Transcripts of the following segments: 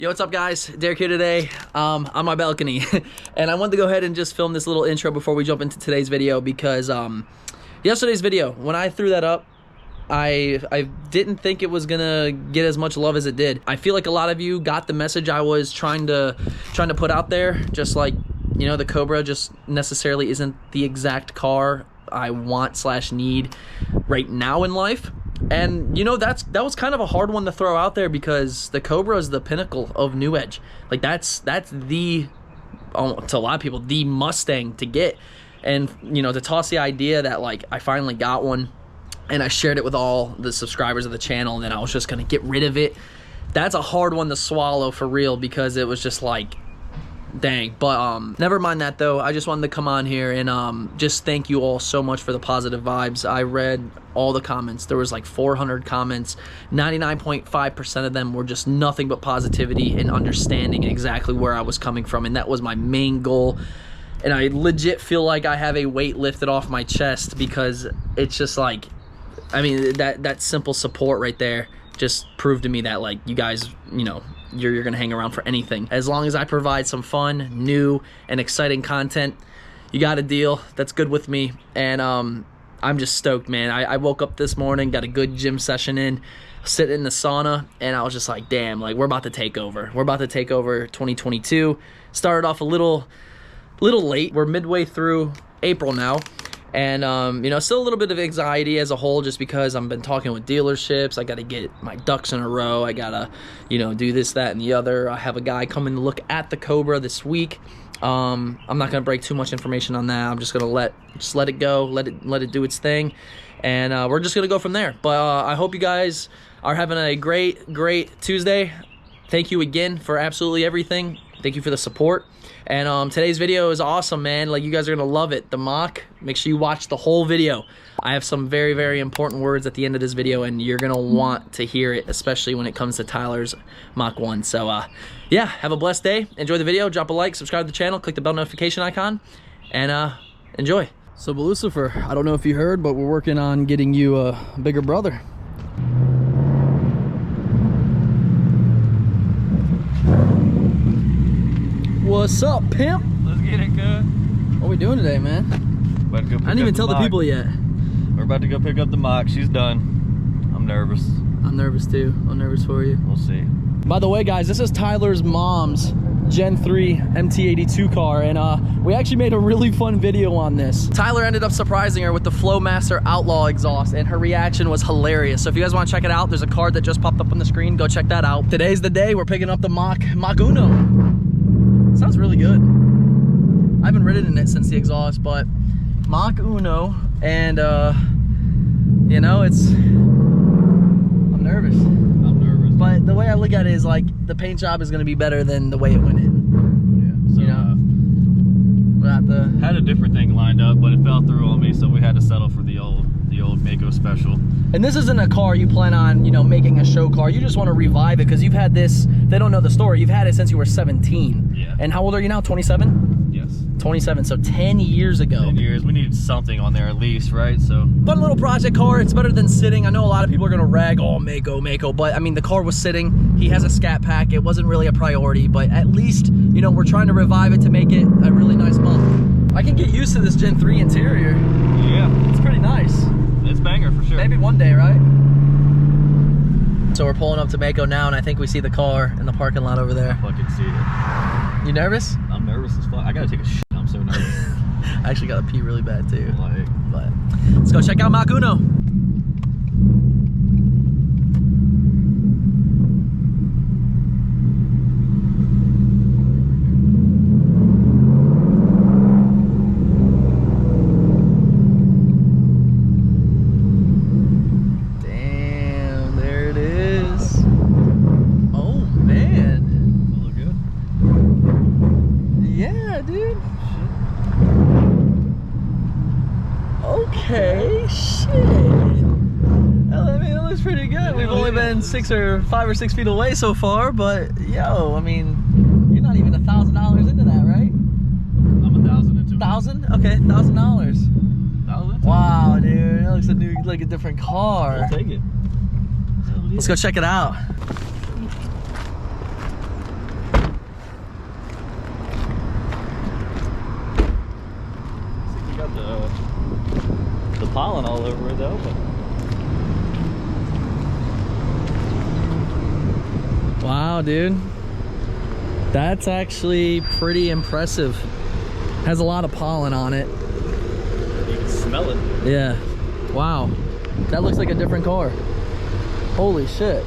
Yo, what's up guys? Derek here today on my balcony and I wanted to go ahead and just film this little intro before we jump into today's video because yesterday's video, when I threw that up, I didn't think it was gonna get as much love as it did. I feel like a lot of you got the message I was trying to put out there, just like, you know, the Cobra just necessarily isn't the exact car I want / need right now in life. And you know, that was kind of a hard one to throw out there because the Cobra is the pinnacle of new edge. Like that's the, to a lot of people, the Mustang to get. And you know, to toss the idea that like I finally got one and I shared it with all the subscribers of the channel and then I was just gonna get rid of it, that's a hard one to swallow for real, because it was just like, dang. But never mind that though. I just wanted to come on here and just thank you all so much for the positive vibes. I read all the comments. There was like 400 comments. 99.5% of them were just nothing but positivity and understanding exactly where I was coming from, and that was my main goal. And I legit feel like I have a weight lifted off my chest, because it's just like, I mean, that simple support right there just proved to me that like you guys, you know, you're gonna hang around for anything. As long as I provide some fun, new, and exciting content, you got a deal. That's good with me. And I'm just stoked, man. I woke up this morning, got a good gym session in, sitting in the sauna, and I was just like, damn, like we're about to take over. We're about to take over 2022. Started off a little late. We're midway through April now. And, you know, still a little bit of anxiety as a whole, just because I've been talking with dealerships. I got to get my ducks in a row. I got to, you know, do this, that, and the other. I have a guy coming to look at the Cobra this week. I'm not going to break too much information on that. I'm just going to let it go, let it do its thing. And we're just going to go from there. But I hope you guys are having a great Tuesday. Thank you again for absolutely everything. Thank you for the support. And today's video is awesome, man. Like, you guys are gonna love it. The Mach, make sure you watch the whole video. I have some very important words at the end of this video, and you're gonna want to hear it, especially when it comes to Tyler's Mach1. So yeah, have a blessed day. Enjoy the video. Drop a like, subscribe to the channel, click the bell notification icon, and enjoy. So Lucifer, I don't know if you heard, but we're working on getting you a bigger brother. What's up, pimp? Let's get it, cuz. What are we doing today, man? About to go pick I didn't even tell the people yet. We're about to go pick up the Mach. She's done. I'm nervous. I'm nervous too. I'm nervous for you. We'll see. By the way, guys, this is Tyler's mom's Gen 3 MT82 car, and we actually made a really fun video on this. Tyler ended up surprising her with the Flowmaster Outlaw exhaust, and her reaction was hilarious. So if you guys want to check it out, there's a card that just popped up on the screen. Go check that out. Today's the day. We're picking up the Mach1. Sounds really good. I haven't ridden in it since the exhaust, but Mach1, and you know, I'm nervous. I'm nervous. But the way I look at it is like the paint job is gonna be better than the way it went in. Yeah. So you know, we'll have to... had a different thing lined up, but it fell through on me, so we had to settle for the old Maaco special. And this isn't a car you plan on, you know, making a show car. You just want to revive it because you've had this. They don't know the story. You've had it since you were 17. Yeah. And how old are you now? 27? Yes. 27. So 10 years ago. 10 years. We needed something on there at least, right? So. Fun little project car. It's better than sitting. I know a lot of people are gonna rag, oh, Maaco, but I mean, the car was sitting. He has a scat pack. It wasn't really a priority, but at least, you know, we're trying to revive it to make it a really nice bump. I can get used to this Gen 3 interior. Yeah. It's pretty nice. It's banger for sure. Maybe one day, right? So we're pulling up to Maaco now, and I think we see the car in the parking lot over there. I fucking see it. You nervous? I'm nervous as fuck. I gotta take a shit. I'm so nervous. I actually gotta pee really bad too. Like, But let's go check out Mach1. Okay, shit. Well, I mean, it looks pretty good. We've only been 5 or 6 feet away so far, but yo, I mean, you're not even $1,000 into that, right? I'm 1,000 into it. 1,000? Okay, $1,000. 1,000? Wow, dude, that looks like a different car. I'll take it. Let's go check it out. pollen all over it though. But... Wow, dude. That's actually pretty impressive. Has a lot of pollen on it. You can smell it. Yeah. Wow. That looks like a different car. Holy shit.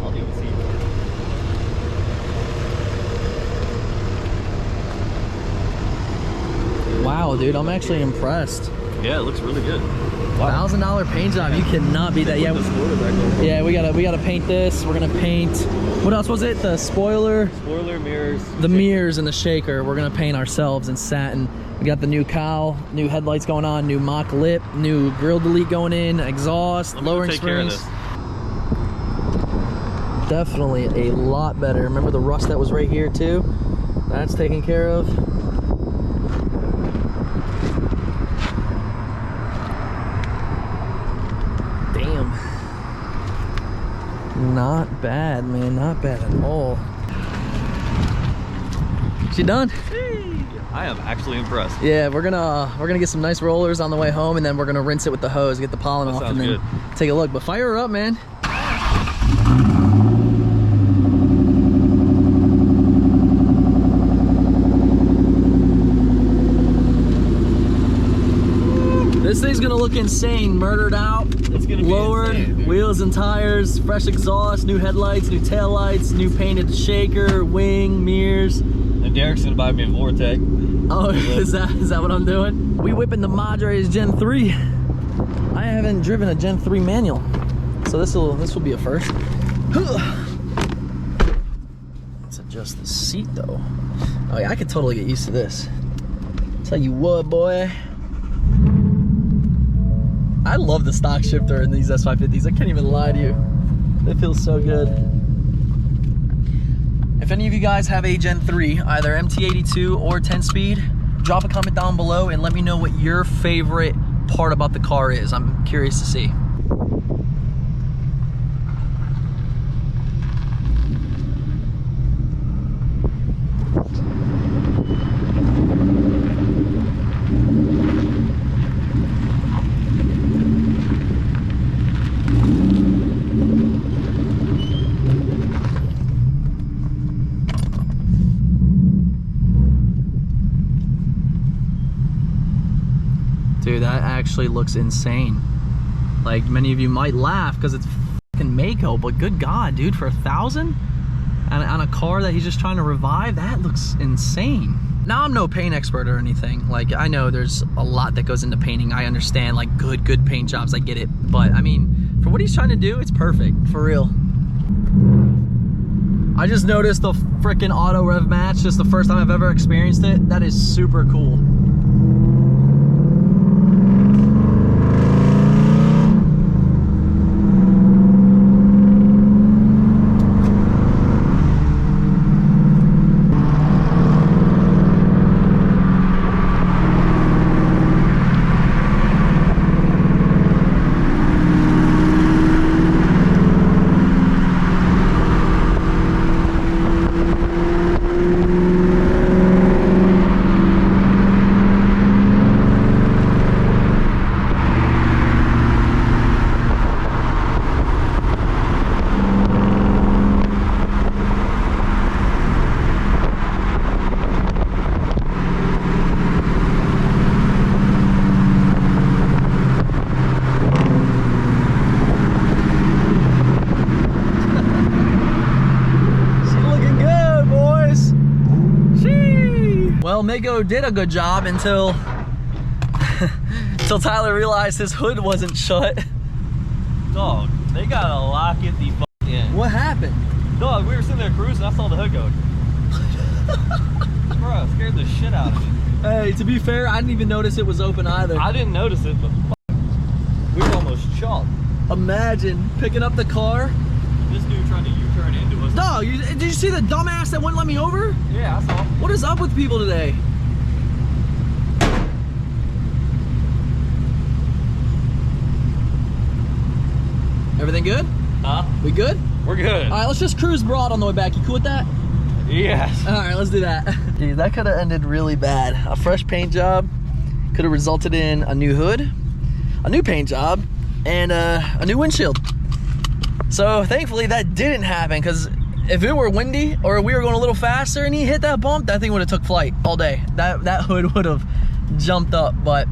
I'll even see. Wow, dude, I'm actually impressed. Yeah, it looks really good. Wow. $1,000 paint job. You cannot beat that. Yeah. Yeah, we gotta paint this. We're gonna paint. What else was it? The spoiler. Spoiler, mirrors. The mirrors and the shaker. We're gonna paint ourselves in satin. We got the new cowl, new headlights going on, new Mach lip, new grill delete going in, exhaust, lowering springs. Definitely a lot better. Remember the rust that was right here too? That's taken care of. Damn. Not bad, man. Not bad at all. She done? I am actually impressed. Yeah, we're gonna get some nice rollers on the way home, and then we're gonna rinse it with the hose, get the pollen off, and then good. Take a look. But fire her up, man. This thing's gonna look insane, murdered out, It's gonna be lowered, insane, wheels and tires, fresh exhaust, new headlights, new taillights, new painted shaker, wing, mirrors. And Derek's gonna buy me a Vortec. Oh, is that what I'm doing? We whipping the Madres Gen 3. I haven't driven a Gen 3 manual, so this will be a first. Let's adjust the seat though. Oh yeah, I could totally get used to this. Tell you what, boy. I love the stock shifter in these S550s. I can't even lie to you. It feels so good. If any of you guys have a Gen 3, either MT82 or 10-speed, drop a comment down below and let me know what your favorite part about the car is. I'm curious to see. Dude, that actually looks insane. Like, many of you might laugh because it's fucking Maaco, but good God, dude, for $1,000 on a car that he's just trying to revive, that looks insane. Now, I'm no paint expert or anything. Like, I know there's a lot that goes into painting. I understand, like, good paint jobs, I get it. But, I mean, for what he's trying to do, it's perfect, for real. I just noticed the freaking auto rev match, just the first time I've ever experienced it. That is super cool. Well, Maaco did a good job until Tyler realized his hood wasn't shut. Dog, they gotta lock it the fuck in. What happened? Dog, we were sitting there cruising, I saw the hood go. Bro, it scared the shit out of me. Hey, to be fair, I didn't even notice it was open either. I didn't notice it, but fuck, we were almost chalked. Imagine picking up the car. This dude trying to U-turn into us. Dog, did you see the dumbass that wouldn't let me over? Yeah, I saw. What is up with people today? Everything good? Huh? We good? We're good. All right, let's just cruise broad on the way back. You cool with that? Yes. All right, let's do that. Dude, that could have ended really bad. A fresh paint job could have resulted in a new hood, a new paint job, and a new windshield. So thankfully that didn't happen, because if it were windy or we were going a little faster and he hit that bump, that thing would have took flight all day. That hood would have jumped up, but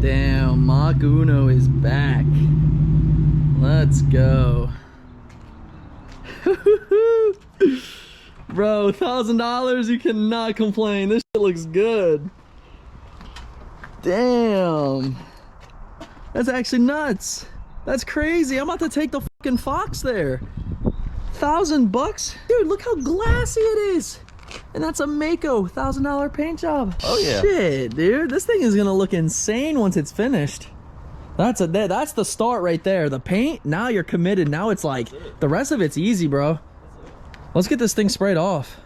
damn, Maaco is back. Let's go. Bro, $1,000, you cannot complain. This shit looks good. Damn. That's actually nuts. That's crazy. I'm about to take the fucking Fox there. $1,000? Dude, look how glassy it is. And that's a Maaco $1,000 paint job. Oh yeah. Shit, dude. This thing is gonna look insane once it's finished. That's the start right there. The paint, now you're committed. Now it's like, the rest of it's easy, bro. Let's get this thing sprayed off.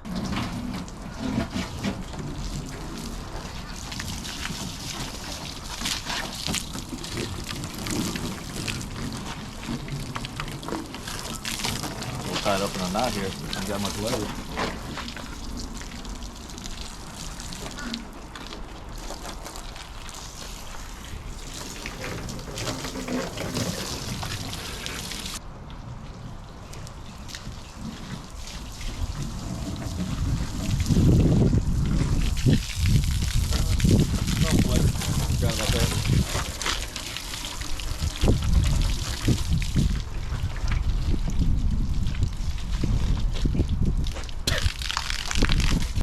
We'll tie it up in a knot here. I've got much leather.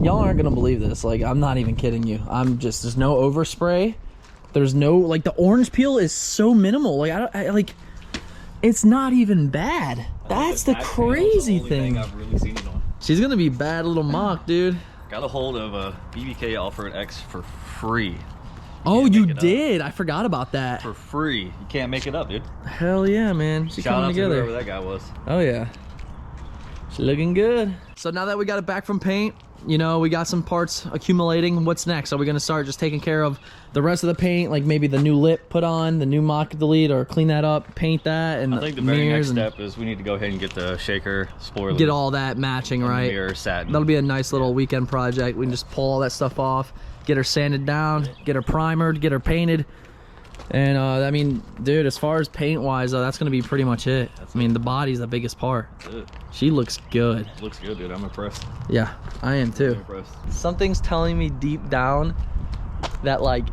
Y'all aren't gonna believe this. Like, I'm not even kidding you. There's no overspray. There's no, like, the orange peel is so minimal. Like, like, it's not even bad. That's the crazy thing. I've really seen it on. She's gonna be bad little Mach, dude. Got a hold of a BBK Alfred X for free. Oh, you did? I forgot about that. For free. You can't make it up, dude. Hell yeah, man. She's Shout coming out together. to whoever that guy was. Oh yeah. She's looking good. So now that we got it back from paint, you know, we got some parts accumulating. What's next? Are we gonna start just taking care of the rest of the paint, like maybe the new lip put on, the new Mach delete, or clean that up, paint that, and I think the very next step is we need to go ahead and get the shaker, spoiler, get all that matching, right? Mirror, satin. That'll be a nice little weekend project. We can just pull all that stuff off, get her sanded down, get her primered, get her painted. And I mean, dude, as far as paint wise, that's gonna be pretty much it. I mean, the body's the biggest part. That's it. She looks good. Looks good, dude. I'm impressed. Yeah, I am too. I'm impressed. Something's telling me deep down that, like,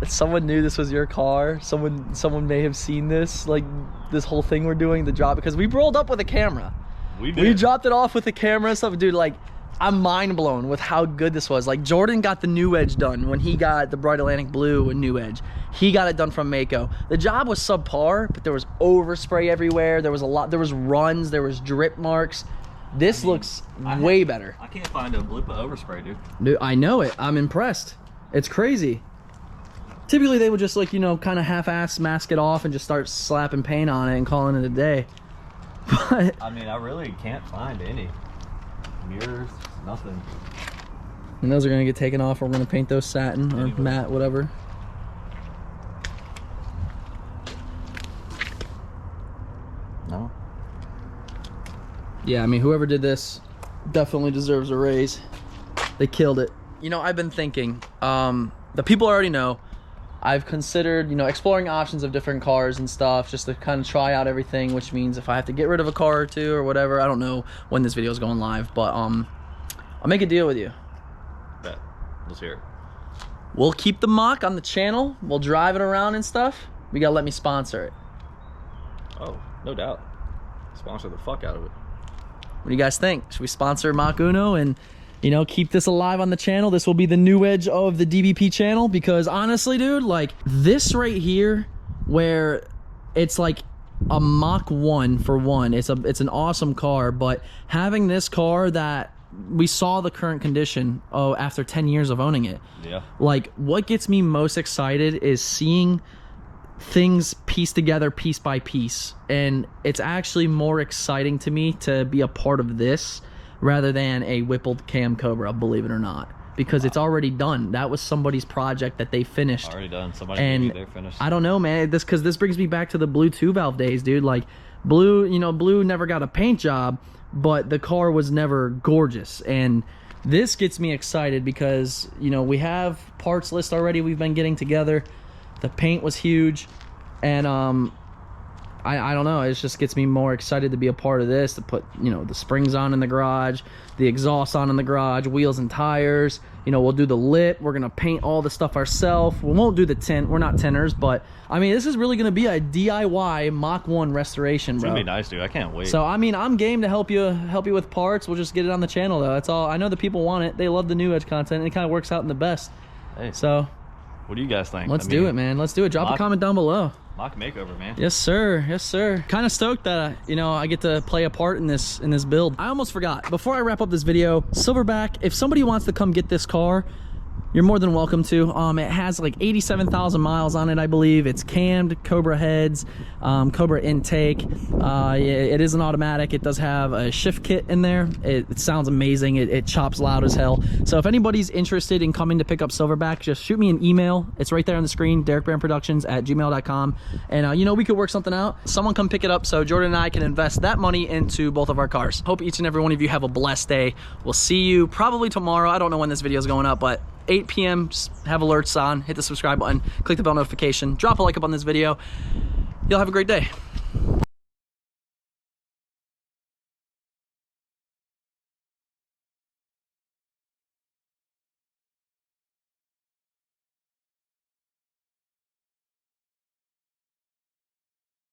someone knew this was your car. Someone may have seen this, like, this whole thing we're doing, the drop, because we rolled up with a camera. We did. We dropped it off with the camera and stuff, dude. Like, I'm mind blown with how good this was. Like, Jordan got the new edge done when he got the Bright Atlantic Blue and new edge. He got it done from Maaco. The job was subpar, but there was overspray everywhere. There was runs, there was drip marks. This looks way better. I can't find a blip of overspray, dude. Dude, I know it. I'm impressed. It's crazy. Typically, they would just, like, you know, kind of half-ass mask it off and just start slapping paint on it and calling it a day. But I mean, I really can't find any mirrors, nothing. And those are gonna get taken off. We're gonna paint those satin or matte, whatever. No. Yeah, I mean, whoever did this definitely deserves a raise. They killed it. You know, I've been thinking, the people already know, I've considered, you know, exploring options of different cars and stuff just to kind of try out everything, which means if I have to get rid of a car or two or whatever, I don't know when this video is going live, but I'll make a deal with you. Bet. Let's hear it. We'll keep the Mach on the channel. We'll drive it around and stuff. You gotta let me sponsor it. Oh, no doubt. Sponsor the fuck out of it. What do you guys think? Should we sponsor Maaco and, you know, keep this alive on the channel? This will be the new edge of the DBP channel, because honestly, dude, like this right here, where it's like a Mach 1 for one, it's an awesome car, but having this car that we saw the current condition after 10 years of owning it. Yeah. Like, what gets me most excited is seeing things pieced together piece by piece, and it's actually more exciting to me to be a part of this rather than a Whippled cam Cobra, believe it or not, because it's already done. That was somebody's project that they finished. Already done. Somebody and they're finished. I don't know, man, because this brings me back to the Blue 2 valve days, dude. Like, Blue, you know, Blue never got a paint job, but the car was never gorgeous. And this gets me excited because, you know, we have parts list already we've been getting together. The paint was huge, and I don't know, it just gets me more excited to be a part of this, to put, you know, the springs on in the garage, the exhaust on in the garage, wheels and tires. You know, we'll do the lip, we're gonna paint all the stuff ourselves. We won't do the tint, we're not tinters, but I mean, this is really gonna be a DIY Mach 1 restoration, bro. It's gonna be nice, dude. I can't wait. So I mean, I'm game to help you with parts. We'll just get it on the channel though. That's all. I know the people want it. They love the new edge content, and it kind of works out in the best. Hey, so what do you guys think? Let's do it, man. Let's do it. Drop a comment down below. Mach makeover, man. Yes, sir. Yes, sir. Kind of stoked that you know, I get to play a part in this build. I almost forgot. Before I wrap up this video, Silverback, if somebody wants to come get this car, you're more than welcome to. It has like 87,000 miles on it, I believe. It's cammed, Cobra heads, Cobra intake. It is an automatic. It does have a shift kit in there. It sounds amazing. It chops loud as hell. So if anybody's interested in coming to pick up Silverback, just shoot me an email. It's right there on the screen, DerekBaranProductions@gmail.com. And you know, we could work something out. Someone come pick it up so Jordan and I can invest that money into both of our cars. Hope each and every one of you have a blessed day. We'll see you probably tomorrow. I don't know when this video is going up, but 8 p.m. just have alerts on, hit the subscribe button, click the bell notification, drop a like up on this video. You'll have a great day.